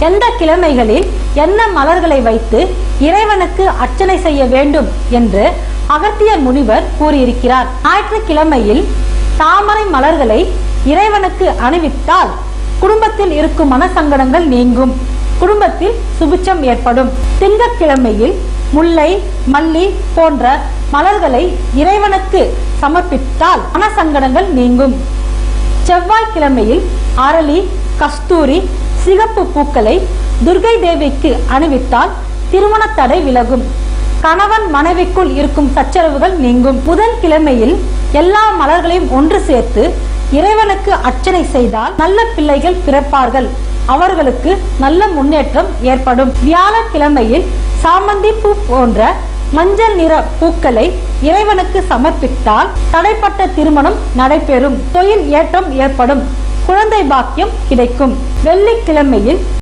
எந்த கிழமைகளில் என்ன மலர்களை வைத்து இறைவனுக்கு அர்ச்சனை செய்ய வேண்டும் என்று அகத்திய முனிவர் கூறியிருக்கிறார். ஞாயிற்றுக்கிழமையில் தாமரை மலர்களை இறைவனுக்கு அணிவித்தால் குடும்பத்தில் இருக்கும் மனசங்கடங்கள் நீங்கும், குடும்பத்தில் சுபிட்சம் ஏற்படும். திங்கட்கிழமையில் முல்லை, மல்லி போன்ற மலர்களை இறைவனுக்கு சமர்ப்பித்தால் மனசங்கடங்கள் நீங்கும். செவ்வாய்க்கிழமையில் அரளி, கஸ்தூரி, சிகப்பு பூக்களை துர்க்கை தேவிக்கு அணிவித்தால் திருமண தடை விலகும், கணவன் மனைவிக்குள் இருக்கும் சச்சரவுகள் நீங்கும். புதன்கிழமையில் எல்லா மலர்களையும் ஒன்று சேர்த்து இறைவனுக்கு அர்ச்சனை செய்தால் நல்ல பிள்ளைகள் பிறப்பார்கள், அவர்களுக்கு நல்ல முன்னேற்றம் ஏற்படும். வியாழக்கிழமையில் சாமந்தி பூ போன்ற மஞ்சள் நிற பூக்களை இறைவனுக்கு சமர்ப்பித்தால் தடைப்பட்ட திருமணம் நடைபெறும், தொழில் ஏற்றம் ஏற்படும், குழந்தை பாக்கியம் கிடைக்கும். வெள்ளிக்கிழமையில்